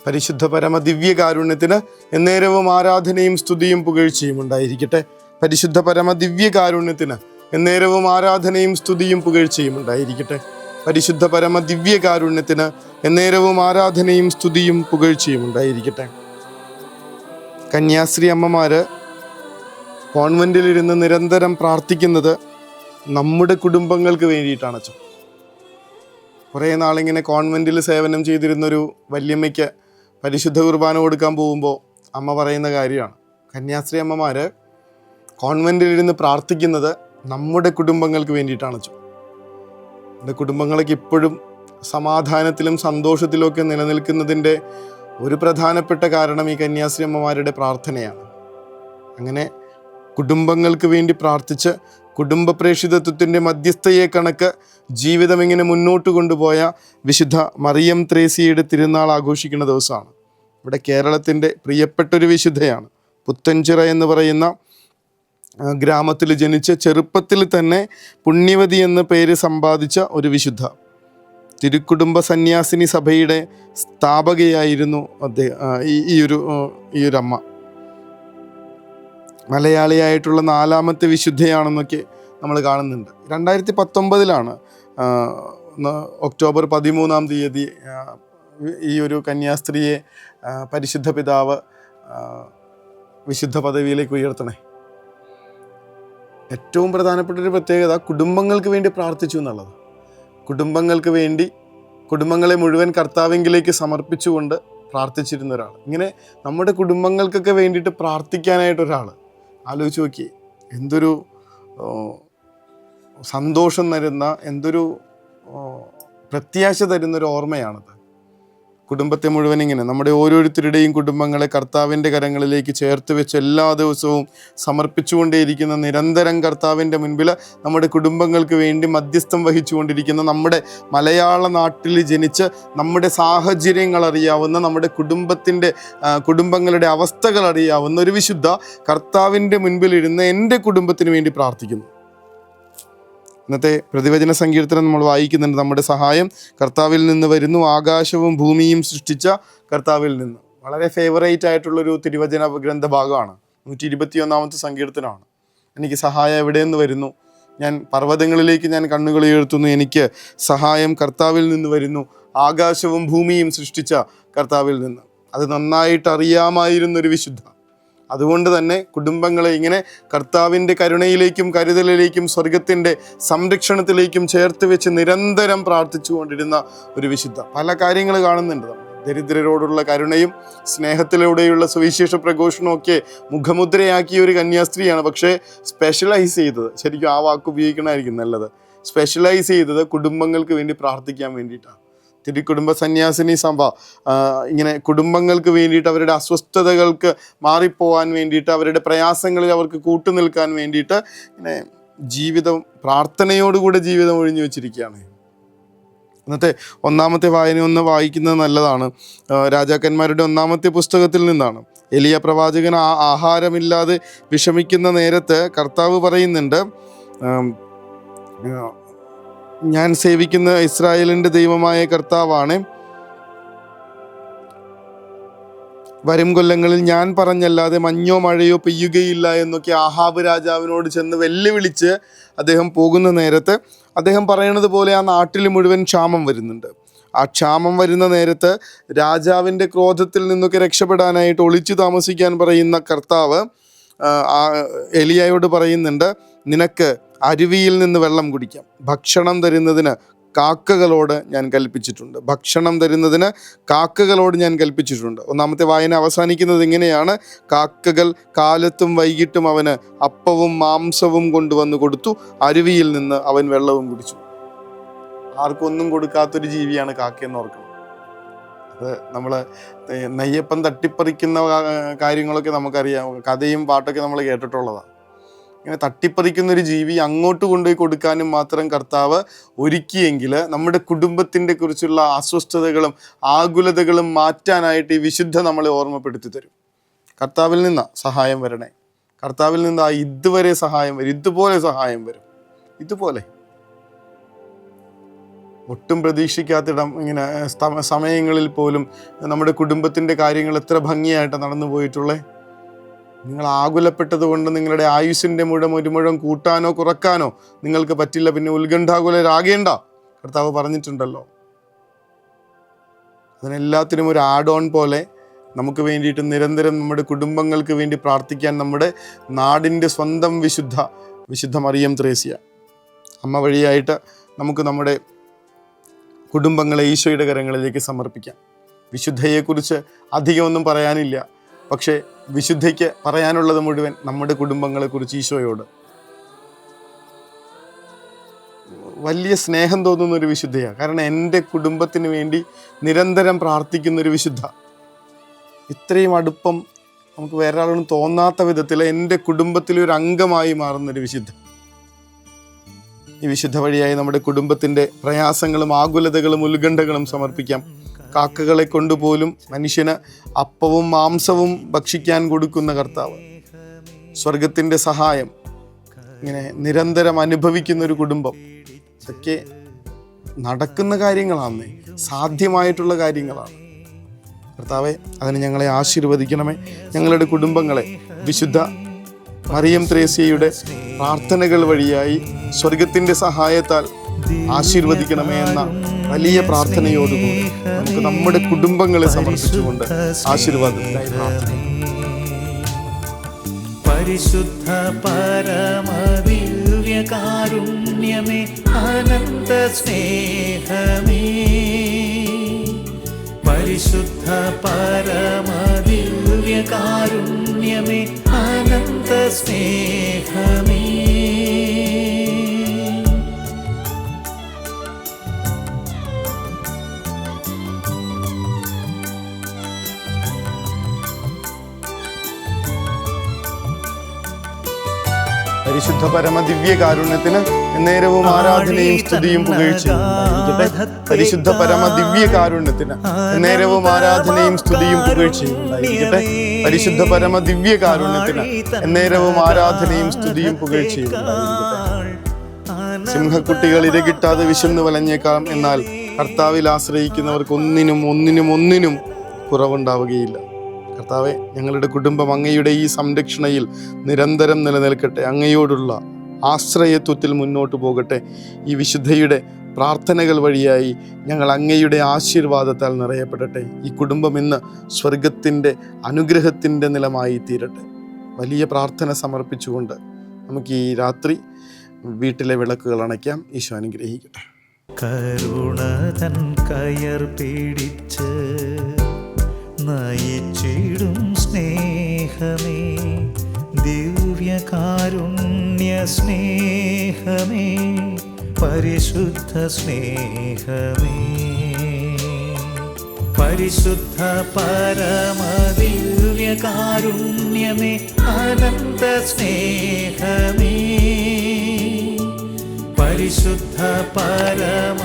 പരിശുദ്ധ പരമ ദിവ്യകാരുണ്യത്തിന് എന്നേരവും ആരാധനയും സ്തുതിയും പുകഴ്ചയും ഉണ്ടായിരിക്കട്ടെ. പരിശുദ്ധ പരമ ദിവ്യകാരുണ്യത്തിന് എന്നേരവും ആരാധനയും സ്തുതിയും പുകഴ്ചയും ഉണ്ടായിരിക്കട്ടെ. പരിശുദ്ധ പരമ ദിവ്യകാരുണ്യത്തിന് എന്നേരവും ആരാധനയും സ്തുതിയും പുകഴ്ചയും ഉണ്ടായിരിക്കട്ടെ. കന്യാസ്ത്രീ അമ്മമാര് കോൺവെന്റിലിരുന്ന് നിരന്തരം പ്രാർത്ഥിക്കുന്നത് നമ്മുടെ കുടുംബങ്ങൾക്ക് വേണ്ടിയിട്ടാണ് അച്ഛൻ. കുറേ നാളിങ്ങനെ കോൺവെന്റിൽ സേവനം ചെയ്തിരുന്നൊരു വല്യമ്മയ്ക്ക് പരിശുദ്ധ കുർബാന കൊടുക്കാൻ പോകുമ്പോൾ അമ്മ പറയുന്ന കാര്യമാണ്, കന്യാസ്ത്രീ അമ്മമാര് കോൺവെന്റിലിരുന്ന് പ്രാർത്ഥിക്കുന്നത് നമ്മുടെ കുടുംബങ്ങൾക്ക് വേണ്ടിയിട്ടാണ് അച്ഛൻ. എൻ്റെ കുടുംബങ്ങളൊക്കെ ഇപ്പോഴും സമാധാനത്തിലും സന്തോഷത്തിലും ഒക്കെ നിലനിൽക്കുന്നതിൻ്റെ ഒരു പ്രധാനപ്പെട്ട കാരണം ഈ കന്യാസ്ത്രീ അമ്മമാരുടെ പ്രാർത്ഥനയാണ്. അങ്ങനെ കുടുംബങ്ങൾക്ക് വേണ്ടി പ്രാർത്ഥിച്ച് കുടുംബ പ്രേഷിതത്വത്തിൻ്റെ മധ്യസ്ഥയെ കണക്ക് ജീവിതം ഇങ്ങനെ മുന്നോട്ട് കൊണ്ടുപോയ വിശുദ്ധ മറിയം ത്രേസ്യയുടെ തിരുനാൾ ആഘോഷിക്കുന്ന ദിവസമാണ്. ഇവിടെ കേരളത്തിൻ്റെ പ്രിയപ്പെട്ടൊരു വിശുദ്ധയാണ്. പുത്തൻചിറ എന്ന് പറയുന്ന ഗ്രാമത്തിൽ ജനിച്ച് ചെറുപ്പത്തിൽ തന്നെ പുണ്യവതി എന്ന പേര് സമ്പാദിച്ച ഒരു വിശുദ്ധ. തിരുക്കുടുംബ സന്യാസിനി സഭയുടെ സ്ഥാപകയായിരുന്നു ഈ ഒരു അമ്മ. മലയാളിയായിട്ടുള്ള 4ാമത്തെ വിശുദ്ധയാണെന്നൊക്കെ നമ്മൾ കാണുന്നുണ്ട്. 2019 ഒക്ടോബർ 13 ഈ ഒരു കന്യാസ്ത്രീയെ പരിശുദ്ധ പിതാവ് വിശുദ്ധ പദവിയിലേക്ക് ഉയർത്തണേ. ഏറ്റവും പ്രധാനപ്പെട്ടൊരു പ്രത്യേകത കുടുംബങ്ങൾക്ക് വേണ്ടി പ്രാർത്ഥിച്ചു എന്നുള്ളത്. കുടുംബങ്ങൾക്ക് വേണ്ടി കുടുംബങ്ങളെ മുഴുവൻ കർത്താവിങ്കിലേക്ക് സമർപ്പിച്ചുകൊണ്ട് പ്രാർത്ഥിച്ചിരുന്ന ഒരാൾ. ഇങ്ങനെ നമ്മുടെ കുടുംബങ്ങൾക്കൊക്കെ വേണ്ടിയിട്ട് പ്രാർത്ഥിക്കാനായിട്ടൊരാൾ. ആലോചിച്ച് നോക്കി, എന്തൊരു സന്തോഷം തരുന്ന, എന്തൊരു പ്രത്യാശ തരുന്നൊരു ഓർമ്മയാണത്. കുടുംബത്തെ മുഴുവൻ ഇങ്ങനെ നമ്മുടെ ഓരോരുത്തരുടെയും കുടുംബങ്ങളെ കർത്താവിൻ്റെ കരങ്ങളിലേക്ക് ചേർത്ത് വെച്ച് എല്ലാ ദിവസവും സമർപ്പിച്ചുകൊണ്ടേയിരിക്കുന്ന, നിരന്തരം കർത്താവിൻ്റെ മുൻപിൽ നമ്മുടെ കുടുംബങ്ങൾക്ക് വേണ്ടി മധ്യസ്ഥം വഹിച്ചുകൊണ്ടിരിക്കുന്ന, നമ്മുടെ മലയാള നാട്ടിൽ ജനിച്ച് നമ്മുടെ സാഹചര്യങ്ങൾ അറിയാവുന്ന, നമ്മുടെ കുടുംബങ്ങളുടെ അവസ്ഥകൾ അറിയാവുന്ന ഒരു വിശുദ്ധ കർത്താവിൻ്റെ മുൻപിലിരുന്ന് എൻ്റെ കുടുംബത്തിന് വേണ്ടി പ്രാർത്ഥിക്കുന്നു. ഇന്നത്തെ പ്രതിവചന സങ്കീർത്തനം നമ്മൾ വായിക്കുന്നുണ്ട്, നമ്മുടെ സഹായം കർത്താവിൽ നിന്ന് വരുന്നു, ആകാശവും ഭൂമിയും സൃഷ്ടിച്ച കർത്താവിൽ നിന്ന്. വളരെ ഫേവറേറ്റ് ആയിട്ടുള്ളൊരു തിരുവചന ഗ്രന്ഥ ഭാഗമാണ്. 121 സങ്കീർത്തനമാണ്. എനിക്ക് സഹായം എവിടെ നിന്ന് വരുന്നു? ഞാൻ പർവ്വതങ്ങളിലേക്ക് ഞാൻ കണ്ണുകൾ ഉയർത്തുന്നു, എനിക്ക് സഹായം കർത്താവിൽ നിന്ന് വരുന്നു, ആകാശവും ഭൂമിയും സൃഷ്ടിച്ച കർത്താവിൽ നിന്ന്. അത് നന്നായിട്ട് അറിയാമായിരുന്നൊരു വിശുദ്ധ. അതുകൊണ്ട് തന്നെ കുടുംബങ്ങളെ ഇങ്ങനെ കർത്താവിൻ്റെ കരുണയിലേക്കും കരുതലിലേക്കും സ്വർഗത്തിൻ്റെ സംരക്ഷണത്തിലേക്കും ചേർത്ത് വെച്ച് നിരന്തരം പ്രാർത്ഥിച്ചു കൊണ്ടിരുന്ന ഒരു വിശുദ്ധ. പല കാര്യങ്ങൾ കാണുന്നുണ്ട്. ദരിദ്രരോടുള്ള കരുണയും സ്നേഹത്തിലൂടെയുള്ള സുവിശേഷ പ്രഘോഷണവും ഒക്കെ മുഖമുദ്രയാക്കിയ ഒരു കന്യാസ്ത്രീയാണ്. പക്ഷേ സ്പെഷ്യലൈസ് ചെയ്തത്, ശരിക്കും ആ വാക്ക് ഉപയോഗിക്കണമായിരിക്കും നല്ലത്, സ്പെഷ്യലൈസ് ചെയ്തത് കുടുംബങ്ങൾക്ക് വേണ്ടി പ്രാർത്ഥിക്കാൻ വേണ്ടിയിട്ടാണ്. തിരുക്കുടുംബ സന്യാസിനി സഭ ഇങ്ങനെ കുടുംബങ്ങൾക്ക് വേണ്ടിയിട്ട്, അവരുടെ അസ്വസ്ഥതകൾക്ക് മാറിപ്പോവാൻ വേണ്ടിയിട്ട്, അവരുടെ പ്രയാസങ്ങളിൽ അവർക്ക് കൂട്ടുനിൽക്കാൻ വേണ്ടിയിട്ട് ഇങ്ങനെ പ്രാർത്ഥനയോടുകൂടെ ജീവിതം ഒഴിഞ്ഞു വെച്ചിരിക്കുകയാണ്. ഇന്നത്തെ 1ാമത്തെ വായന ഒന്ന് വായിക്കുന്നത് നല്ലതാണ്. രാജാക്കന്മാരുടെ 1ാമത്തെ പുസ്തകത്തിൽ നിന്നാണ്. എലിയ പ്രവാചകൻ ആഹാരമില്ലാതെ വിഷമിക്കുന്ന നേരത്ത് കർത്താവ് പറയുന്നുണ്ട്, ഞാൻ സേവിക്കുന്ന ഇസ്രായേലിൻ്റെ ദൈവമായ കർത്താവാണ്, വരും കൊല്ലങ്ങളിൽ ഞാൻ പറഞ്ഞല്ലാതെ മഞ്ഞോ മഴയോ പെയ്യുകയില്ല എന്നൊക്കെ ആഹാബ് രാജാവിനോട് ചെന്ന് വെല്ലുവിളിച്ച് അദ്ദേഹം പോകുന്ന നേരത്ത് അദ്ദേഹം പറയണത് പോലെ ആ നാട്ടിൽ മുഴുവൻ ക്ഷാമം വരുന്നുണ്ട്. ആ ക്ഷാമം വരുന്ന നേരത്ത് രാജാവിൻ്റെ ക്രോധത്തിൽ നിന്നൊക്കെ രക്ഷപ്പെടാനായിട്ട് ഒളിച്ചു താമസിക്കാൻ പറയുന്ന കർത്താവ് എലിയായോട് പറയുന്നുണ്ട്, നിനക്ക് അരുവിയിൽ നിന്ന് വെള്ളം കുടിക്കാം, ഭക്ഷണം തരുന്നതിന് കാക്കകളോട് ഞാൻ കൽപ്പിച്ചിട്ടുണ്ട്. ഭക്ഷണം തരുന്നതിന് കാക്കകളോട് ഞാൻ കൽപ്പിച്ചിട്ടുണ്ട്. 1ാമത്തെ വായന അവസാനിക്കുന്നത് ഇങ്ങനെയാണ്, കാക്കകൾ കാലത്തും വൈകിട്ടും അവന് അപ്പവും മാംസവും കൊണ്ടുവന്ന് കൊടുത്തു, അരുവിയിൽ നിന്ന് അവൻ വെള്ളവും കുടിച്ചു. ആർക്കൊന്നും കൊടുക്കാത്തൊരു ജീവിയാണ് കാക്കയെന്ന് ഓർക്കണം. അത് നമ്മൾ നെയ്യപ്പം തട്ടിപ്പറിക്കുന്ന കാര്യങ്ങളൊക്കെ നമുക്കറിയാം, കഥയും പാട്ടൊക്കെ നമ്മൾ കേട്ടിട്ടുള്ളതാണ്. ഇങ്ങനെ തട്ടിപ്പറിക്കുന്നൊരു ജീവി അങ്ങോട്ട് കൊണ്ടുപോയി കൊടുക്കാനും മാത്രം കർത്താവ് ഒരുക്കിയെങ്കിൽ നമ്മുടെ കുടുംബത്തിൻ്റെ കുറിച്ചുള്ള അസ്വസ്ഥതകളും ആകുലതകളും മാറ്റാനായിട്ട് ഈ വിശുദ്ധ നമ്മളെ ഓർമ്മപ്പെടുത്തി തരും. കർത്താവിൽ നിന്നാ സഹായം വരണേ, കർത്താവിൽ നിന്നാ ഇതുവരെ സഹായം വരും, ഇതുപോലെ സഹായം വരും, ഇതുപോലെ ഒട്ടും പ്രതീക്ഷിക്കാത്തിടം ഇങ്ങനെ സമയങ്ങളിൽ പോലും നമ്മുടെ കുടുംബത്തിൻ്റെ കാര്യങ്ങൾ എത്ര ഭംഗിയായിട്ട് നടന്നു പോയിട്ടുള്ളേ. നിങ്ങൾ ആകുലപ്പെട്ടത് കൊണ്ട് നിങ്ങളുടെ ആയുസ്സിൻ്റെ ഒരു മുഴം കൂട്ടാനോ കുറക്കാനോ നിങ്ങൾക്ക് പറ്റില്ല. പിന്നെ ഉത്കണ്ഠാകുലരാകേണ്ട, കർത്താവ് പറഞ്ഞിട്ടുണ്ടല്ലോ. അതിനെല്ലാത്തിനും ഒരു ആഡ് ഓൺ പോലെ നമുക്ക് വേണ്ടിയിട്ട് നിരന്തരം നമ്മുടെ കുടുംബങ്ങൾക്ക് വേണ്ടി പ്രാർത്ഥിക്കാൻ നമ്മുടെ നാടിൻ്റെ സ്വന്തം വിശുദ്ധ മറിയം ത്രേസ്യ അമ്മ വഴിയായിട്ട് നമുക്ക് നമ്മുടെ കുടുംബങ്ങളെ ഈശോയുടെ കരങ്ങളിലേക്ക് സമർപ്പിക്കാം. വിശുദ്ധയെക്കുറിച്ച് അധികമൊന്നും പറയാനില്ല, പക്ഷേ വിശുദ്ധയ്ക്ക് പറയാനുള്ളത് മുഴുവൻ നമ്മുടെ കുടുംബങ്ങളെക്കുറിച്ച് ഈശോയോട് വലിയ സ്നേഹം തോന്നുന്ന ഒരു വിശുദ്ധയാണ്. കാരണം എൻ്റെ കുടുംബത്തിന് വേണ്ടി നിരന്തരം പ്രാർത്ഥിക്കുന്നൊരു വിശുദ്ധ. ഇത്രയും അടുപ്പം നമുക്ക് വേറെ ആളൊന്നും തോന്നാത്ത വിധത്തിൽ എൻ്റെ കുടുംബത്തിലെ ഒരു അംഗമായി മാറുന്നൊരു വിശുദ്ധ. ഈ വിശുദ്ധ വഴിയായി നമ്മുടെ കുടുംബത്തിൻ്റെ പ്രയാസങ്ങളും ആകുലതകളും ഉത്കണ്ഠകളും സമർപ്പിക്കാം. കാക്കകളെ കൊണ്ടുപോലും മനുഷ്യന് അപ്പവും മാംസവും ഭക്ഷിക്കാൻ കൊടുക്കുന്ന കർത്താവ്, സ്വർഗത്തിൻ്റെ സഹായം ഇങ്ങനെ നിരന്തരം അനുഭവിക്കുന്ന ഒരു കുടുംബം, ഇതൊക്കെ നടക്കുന്ന കാര്യങ്ങളാണ്, സാധ്യമായിട്ടുള്ള കാര്യങ്ങളാണ്. കർത്താവെ, അതിന് ഞങ്ങളെ ആശീർവദിക്കണമേ. ഞങ്ങളുടെ കുടുംബങ്ങളെ വിശുദ്ധ മറിയം ത്രേസ്യയുടെ പ്രാർത്ഥനകൾ വഴിയായി സ്വർഗത്തിൻ്റെ സഹായത്താൽ ആശീർവദിക്കണമേ എന്ന വലിയ പ്രാർത്ഥനയോടുകൂടി നമുക്ക് നമ്മുടെ കുടുംബങ്ങളെ സമർപ്പിച്ചുകൊണ്ട് ആശീർവാദത്തിനായി പ്രാർത്ഥിക്കാം. പരിശുദ്ധ പരമദിവ്യകാരുണ്യമേ, അനന്ത സ്നേഹമേ, പരിശുദ്ധ പരമദിവ്യകാരുണ്യമേ, അനന്ത സ്നേഹമേ. പരിശുദ്ധ പരമദിവ്യ കാരുണ്യത്തിന് എന്നേരവും ആരാധനയും സ്തുതിയും പുകഴ്ചയും ഉണ്ടായിരിക്കട്ടെ. പരിശുദ്ധ പരമദിവ്യ കാരുണ്യത്തിന് എന്നേരവും ആരാധനയും സ്തുതിയും പുകഴ്ചയും ഉണ്ടായിരിക്കട്ടെ. പരിശുദ്ധ പരമദിവ്യ കാരുണ്യത്തിന് എന്നേരവും ആരാധനയും സ്തുതിയും പുകഴ്ചയും ഉണ്ടായിരിക്കട്ടെ. സിംഹക്കുട്ടികൾ ഇരകിട്ടാതെ വിശന്നു വലഞ്ഞേക്കാം, എന്നാൽ കർത്താവിൽ ആശ്രയിക്കുന്നവർക്ക് ഒന്നിനും കുറവുണ്ടാവുകയില്ല. കർത്താവെ, ഞങ്ങളുടെ കുടുംബം അങ്ങയുടെ ഈ സംരക്ഷണയിൽ നിരന്തരം നിലനിൽക്കട്ടെ. അങ്ങയോടുള്ള ആശ്രയത്വത്തിൽ മുന്നോട്ട് പോകട്ടെ. ഈ വിശുദ്ധയുടെ പ്രാർത്ഥനകൾ വഴിയായി ഞങ്ങൾ അങ്ങയുടെ ആശീർവാദത്താൽ നിറയപ്പെടട്ടെ. ഈ കുടുംബം ഇന്ന് സ്വർഗത്തിൻ്റെ അനുഗ്രഹത്തിൻ്റെ നിലമായി തീരട്ടെ. വലിയ പ്രാർത്ഥന സമർപ്പിച്ചുകൊണ്ട് നമുക്ക് ഈ രാത്രി വീട്ടിലെ വിളക്കുകൾ അണയ്ക്കാം. ഈശോ അനുഗ്രഹിക്കട്ടെ. കരുണതൻ കയർ പിടിച്ച് നയിച്ചിടും സ്നേഹമേ, ദിവ്യകാരുണ്യ സ്നേഹമേ, പരിശുദ്ധ സ്നേഹമേ, പരിശുദ്ധ പരമദിവ്യകാരുണ്യമേ, അനന്ത സ്നേഹമേ, പരിശുദ്ധ പരമ